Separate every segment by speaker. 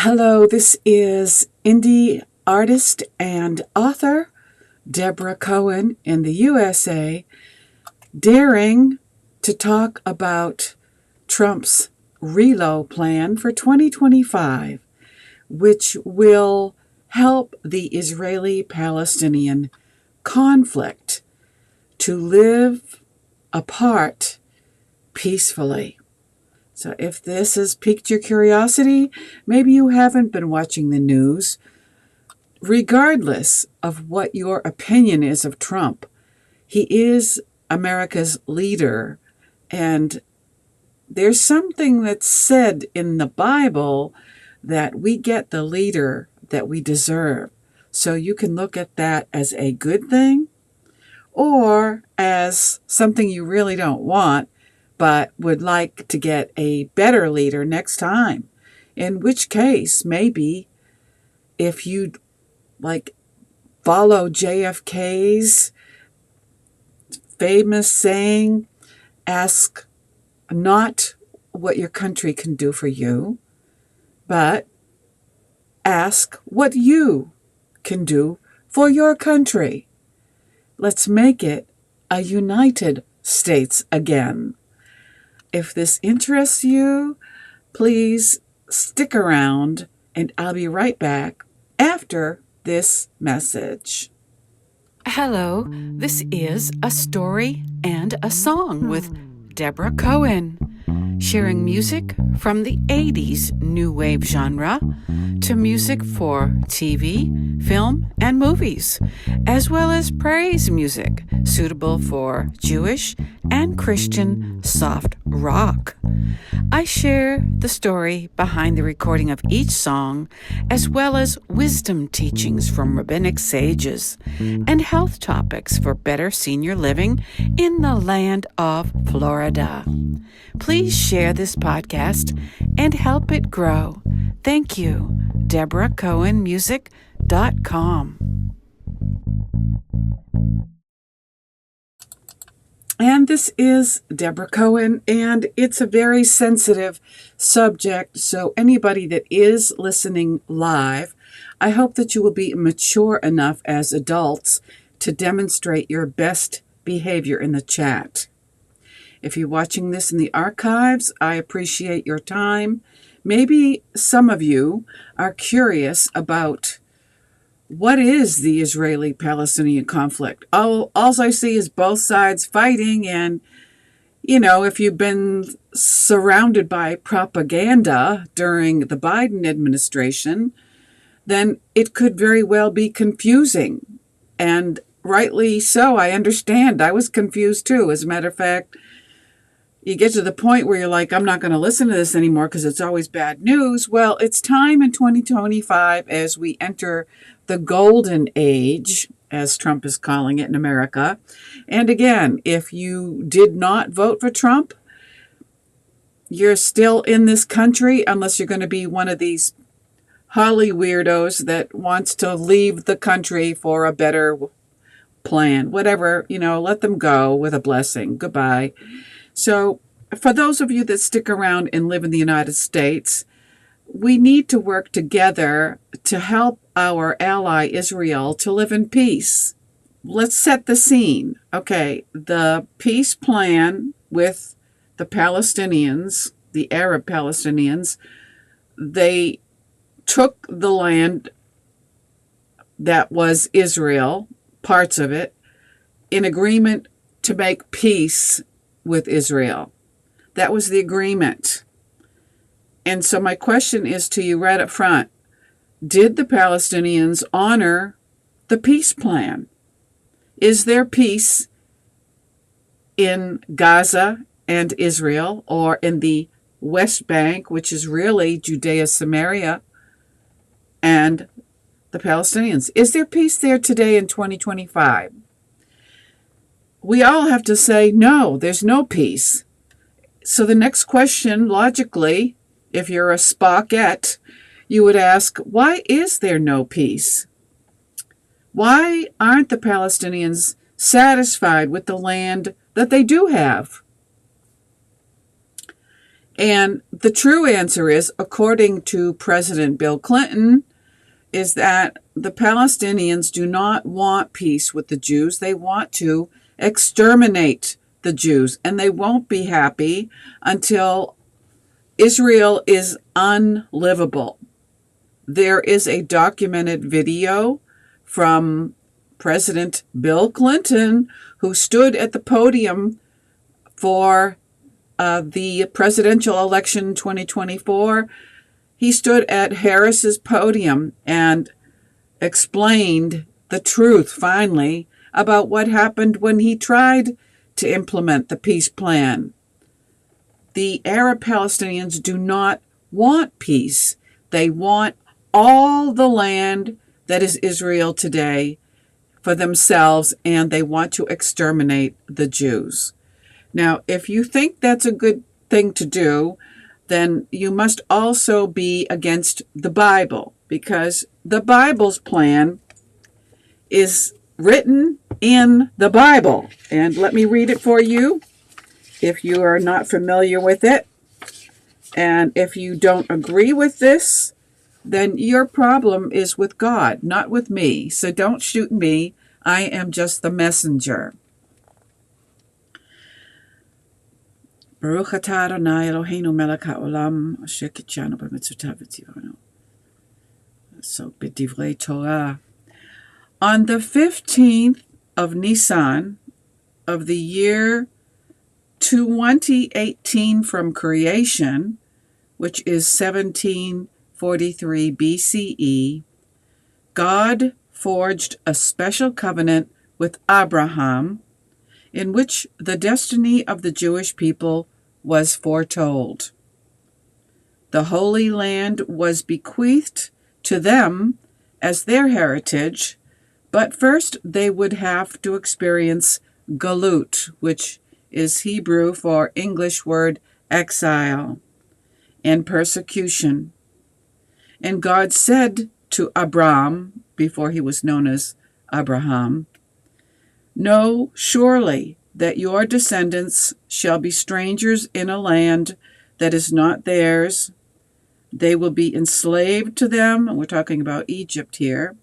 Speaker 1: Hello, this is indie artist and author Deborah Cohen in the USA, daring to talk about Trump's RELO plan for 2025, which will help the Israeli-Palestinian conflict to live apart peacefully. So if this has piqued your curiosity, maybe you haven't been watching the news. Regardless of what your opinion is of Trump, he is America's leader. And there's something that's said in the Bible that we get the leader that we deserve. So you can look at that as a good thing or as something you really don't want, but would like to get a better leader next time. In which case, maybe if you follow JFK's famous saying, ask not what your country can do for you, but ask what you can do for your country. Let's make it a United States again. If this interests you, please stick around and I'll be right back after this message.
Speaker 2: Hello, this is A Story and a Song with Deborah Cohen, sharing music from the 80s new wave genre to music for TV, film, and movies, as well as praise music suitable for Jewish and Christian soft rock. I share the story behind the recording of each song, as well as wisdom teachings from rabbinic sages and health topics for better senior living in the land of Florida. Please share this podcast and help it grow. Thank you. DeborahCohenMusic.com.
Speaker 1: And this is Deborah Cohen, and it's a very sensitive subject, so anybody that is listening live, I hope that you will be mature enough as adults to demonstrate your best behavior in the chat. If you're watching this in the archives, I appreciate your time. Maybe some of you are curious about what is the Israeli-Palestinian conflict. All I see is both sides fighting, and, if you've been surrounded by propaganda during the Biden administration, then it could very well be confusing. And rightly so, I understand. I was confused too. As a matter of fact, you get to the point where you're like, I'm not going to listen to this anymore because it's always bad news. Well, it's time in 2025 as we enter the golden age, as Trump is calling it in America. And again, if you did not vote for Trump, you're still in this country unless you're going to be one of these Holly weirdos that wants to leave the country for a better plan. Whatever, let them go with a blessing. Goodbye. So for those of you that stick around and live in the United States, we need to work together to help our ally Israel to live in peace. Let's set the scene. Okay, the peace plan with the Palestinians, the Arab Palestinians, they took the land that was Israel, parts of it, in agreement to make peace with Israel. That was the agreement. And so my question is to you right up front. Did the Palestinians honor the peace plan? Is there peace in Gaza and Israel, or in the West Bank, which is really Judea, Samaria, and the Palestinians? Is there peace there today in 2025? We all have to say, no, there's no peace. So the next question, logically, if you're a Spockette, you would ask, why is there no peace? Why aren't the Palestinians satisfied with the land that they do have? And the true answer is, according to President Bill Clinton, is that the Palestinians do not want peace with the Jews. They want to exterminate the Jews, and they won't be happy until Israel is unlivable. There is a documented video from President Bill Clinton, who stood at the podium for the presidential election 2024. He stood at Harris's podium and explained the truth, finally, about what happened when he tried to implement the peace plan. The Arab Palestinians do not want peace. They want all the land that is Israel today for themselves, and they want to exterminate the Jews. Now, if you think that's a good thing to do, then you must also be against the Bible, because the Bible's plan is written in the Bible. And let me read it for you if you are not familiar with it. And if you don't agree with this, then your problem is with God, not with me. So don't shoot me. I am just the messenger. Baruch atah Adonai Eloheinu melech haolam asher kitshanu b'mitzvotav v'tzivonu. So b'divrei Torah. On the 15th of Nisan of the year 2018 from creation, which is 1743 BCE, God forged a special covenant with Abraham, in which the destiny of the Jewish people was foretold. The Holy Land was bequeathed to them as their heritage, but first they would have to experience galut, which is Hebrew for English word exile, and persecution. And God said to Abram, before he was known as Abraham, "Know surely that your descendants shall be strangers in a land that is not theirs. They will be enslaved to them," and we're talking about Egypt here,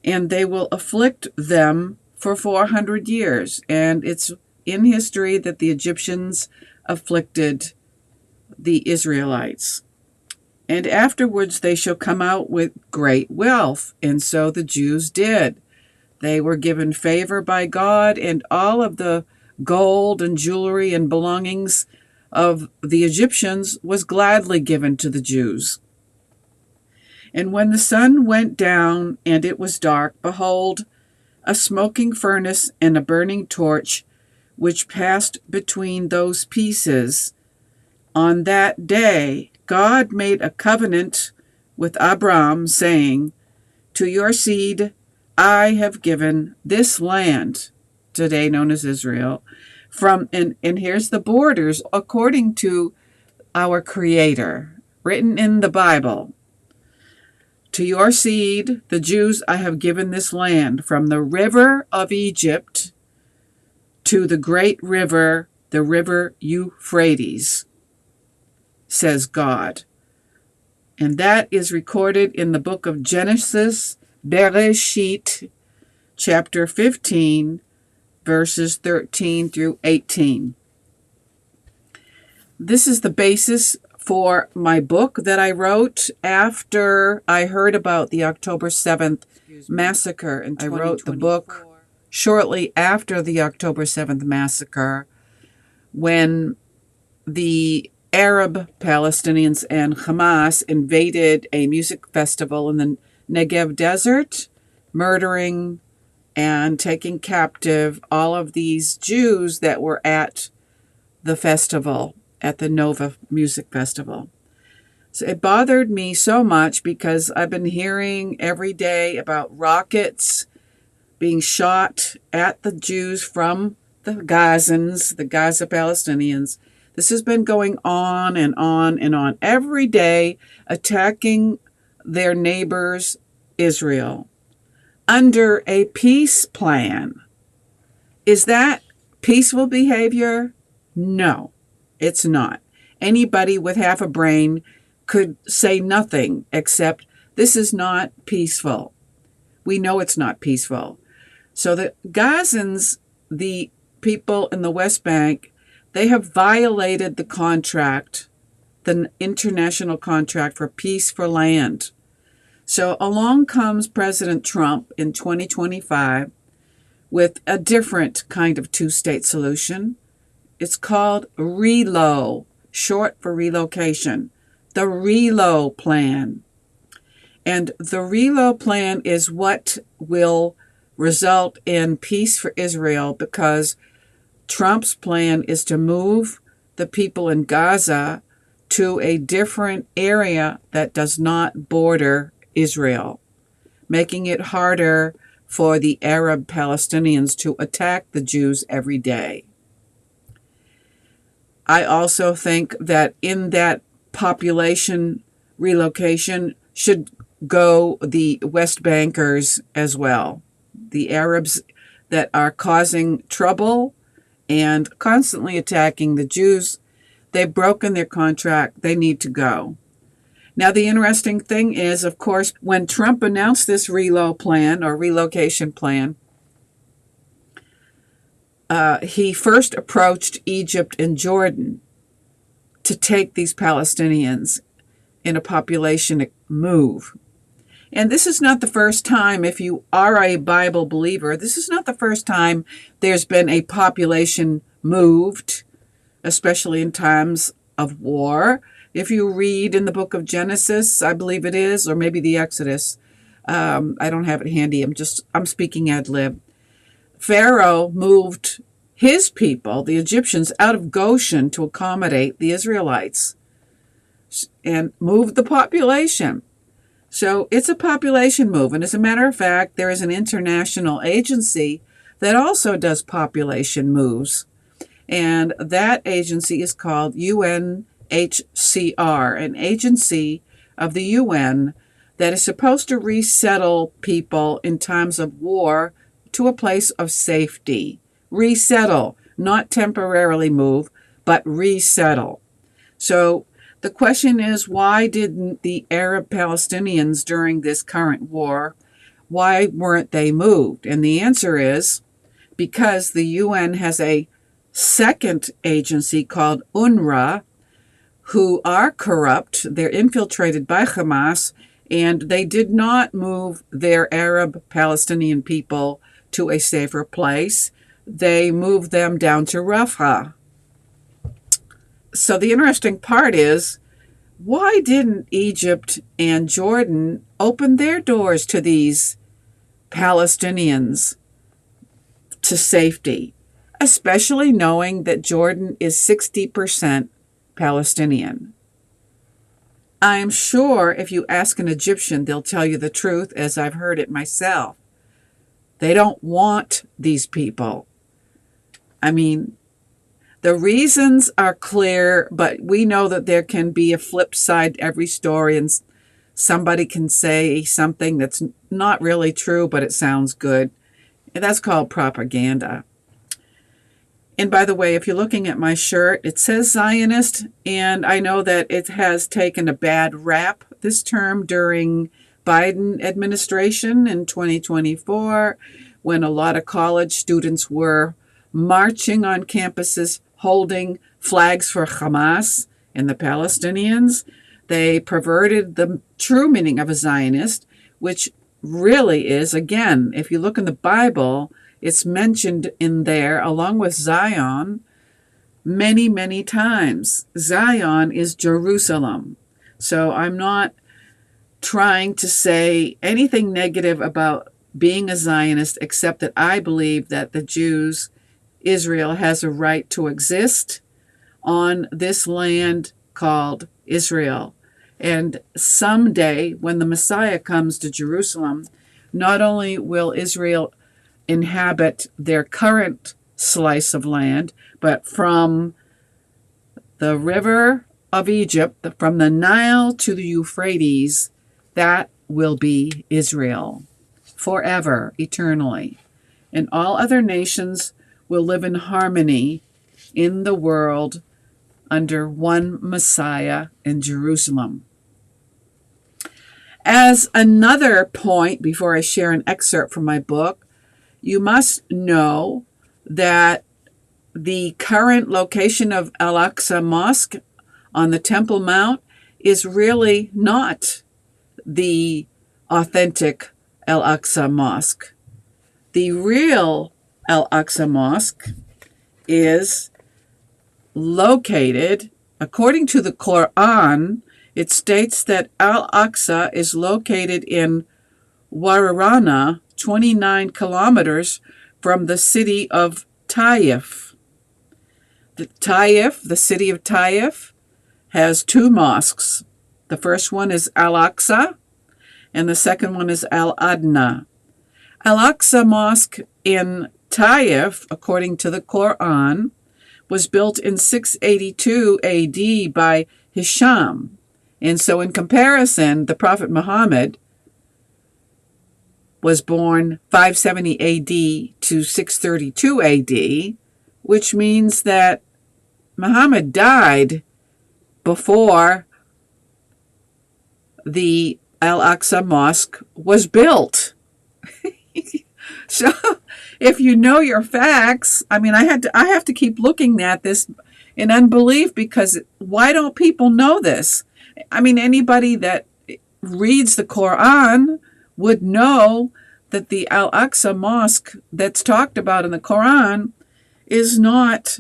Speaker 1: "and they will afflict them for 400 years. And it's in history that the Egyptians afflicted the Israelites. "And afterwards they shall come out with great wealth." And so the Jews did. They were given favor by God, and all of the gold and jewelry and belongings of the Egyptians was gladly given to the Jews. "And when the sun went down and it was dark, behold, a smoking furnace and a burning torch, which passed between those pieces. On that day God made a covenant with Abram, saying, 'To your seed I have given this land,'" today known as Israel, and here's the borders according to our Creator, written in the Bible. "To your seed, the Jews, I have given this land, from the river of Egypt to the great river, the river Euphrates," says God. And that is recorded in the book of Genesis, Bereshit, chapter 15, verses 13 through 18. This is the basis for my book that I wrote after I heard about the October 7th massacre. And I wrote the book shortly after the October 7th massacre, when the Arab Palestinians and Hamas invaded a music festival in the Negev desert, murdering and taking captive all of these Jews that were at the festival, at the Nova Music Festival. So it bothered me so much because I've been hearing every day about rockets being shot at the Jews from the Gazans, the Gaza Palestinians. This has been going on and on and on, every day attacking their neighbors, Israel, under a peace plan. Is that peaceful behavior? No, it's not. Anybody with half a brain could say nothing except this is not peaceful. We know it's not peaceful. So the Gazans, the people in the West Bank, they have violated the contract, the international contract for peace for land. So along comes President Trump in 2025 with a different kind of two-state solution. It's called RELO, short for relocation, the RELO plan. And the RELO plan is what will result in peace for Israel, because Trump's plan is to move the people in Gaza to a different area that does not border Israel, making it harder for the Arab Palestinians to attack the Jews every day. I also think that in that population relocation should go the West Bankers as well. The Arabs that are causing trouble and constantly attacking the Jews, they've broken their contract. They need to go. Now, the interesting thing is, of course, when Trump announced this RELO plan or relocation plan, he first approached Egypt and Jordan to take these Palestinians in a population move. And this is not the first time, if you are a Bible believer, this is not the first time there's been a population moved, especially in times of war. If you read in the book of Genesis, I believe it is, or maybe the Exodus, I don't have it handy, I'm speaking ad lib. Pharaoh moved his people, the Egyptians, out of Goshen to accommodate the Israelites and moved the population. So it's a population move. And as a matter of fact, there is an international agency that also does population moves. And that agency is called UNHCR, an agency of the UN that is supposed to resettle people in times of war to a place of safety. Resettle, not temporarily move, but resettle. So the question is, why didn't the Arab Palestinians during this current war, why weren't they moved? And the answer is because the UN has a second agency called UNRWA, who are corrupt. They're infiltrated by Hamas, and they did not move their Arab Palestinian people to a safer place. They moved them down to Rafah. So the interesting part is, why didn't Egypt and Jordan open their doors to these Palestinians to safety, especially knowing that Jordan is 60% Palestinian? I am sure if you ask an Egyptian, they'll tell you the truth, as I've heard it myself. They don't want these people. I mean, the reasons are clear, but we know that there can be a flip side to every story, and somebody can say something that's not really true, but it sounds good. And that's called propaganda. And by the way, if you're looking at my shirt, it says Zionist, and I know that it has taken a bad rap this term during Biden administration in 2024, when a lot of college students were marching on campuses holding flags for Hamas and the Palestinians. They perverted the true meaning of a Zionist, which really is, again, if you look in the Bible, it's mentioned in there along with Zion many, many times. Zion is Jerusalem. So I'm not trying to say anything negative about being a Zionist, except that I believe that the Jews, Israel, has a right to exist on this land called Israel. And someday, when the Messiah comes to Jerusalem, not only will Israel inhabit their current slice of land, but from the river of Egypt, from the Nile to the Euphrates, that will be Israel forever, eternally. And all other nations will live in harmony in the world under one Messiah in Jerusalem. As another point, before I share an excerpt from my book, you must know that the current location of Al-Aqsa Mosque on the Temple Mount is really not the authentic Al-Aqsa Mosque. The real Al-Aqsa Mosque is located, according to the Quran, it states that Al-Aqsa is located in Warana, 29 kilometers from the city of Taif. The city of Taif, has two mosques. The first one is Al-Aqsa, and the second one is Al-Adna. Al-Aqsa Mosque in Taif, according to the Quran, was built in 682 AD by Hisham. And so in comparison, the Prophet Muhammad was born 570 AD to 632 AD, which means that Muhammad died before the Al-Aqsa Mosque was built. So if you know your facts, I have to keep looking at this in unbelief, because why don't people know this? Anybody that reads the Quran would know that the Al-Aqsa Mosque that's talked about in the Quran is not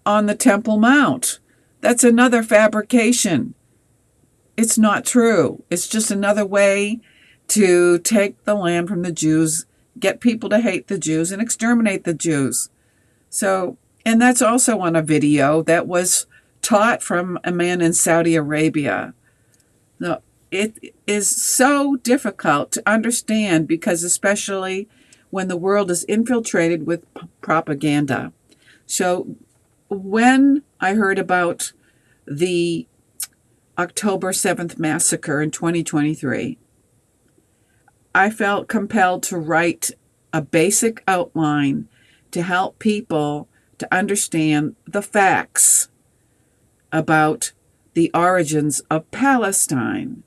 Speaker 1: on the Temple Mount. That's another fabrication. It's not true. It's just another way to take the land from the Jews, get people to hate the Jews, and exterminate the Jews. So, and that's also on a video that was taught from a man in Saudi Arabia. Now, it is so difficult to understand, because especially when the world is infiltrated with propaganda. So when I heard about the October 7th massacre in 2023, I felt compelled to write a basic outline to help people to understand the facts about the origins of Palestine.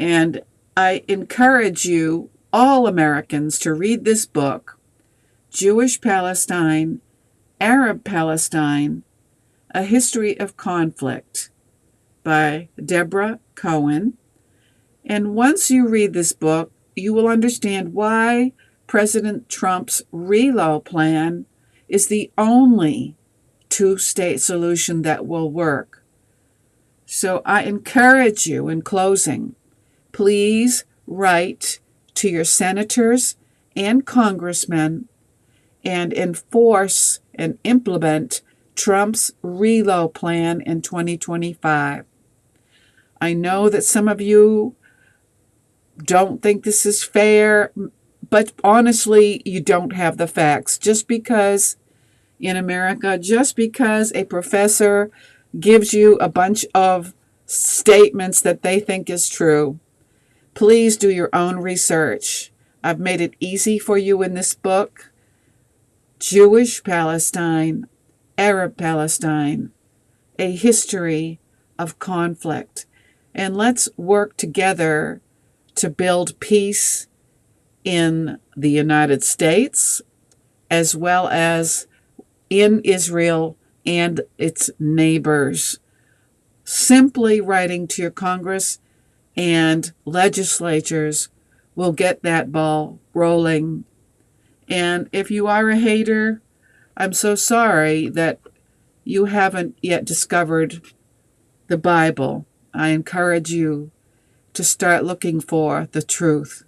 Speaker 1: And I encourage you, all Americans, to read this book, Jewish Palestine, Arab Palestine, A History of Conflict, by Deborah Cohen. And once you read this book, you will understand why President Trump's RELO plan is the only two-state solution that will work. So I encourage you, in closing, please write to your senators and congressmen and enforce and implement Trump's RELO plan in 2025. I know that some of you don't think this is fair, but honestly, you don't have the facts. Just because in America, just because a professor gives you a bunch of statements that they think is true, please do your own research. I've made it easy for you in this book, Jewish Palestine, Arab Palestine, A History of Conflict. And let's work together to build peace in the United States, as well as in Israel and its neighbors. Simply writing to your Congress and legislatures will get that ball rolling. And if you are a hater, I'm so sorry that you haven't yet discovered the Bible. I encourage you to start looking for the truth.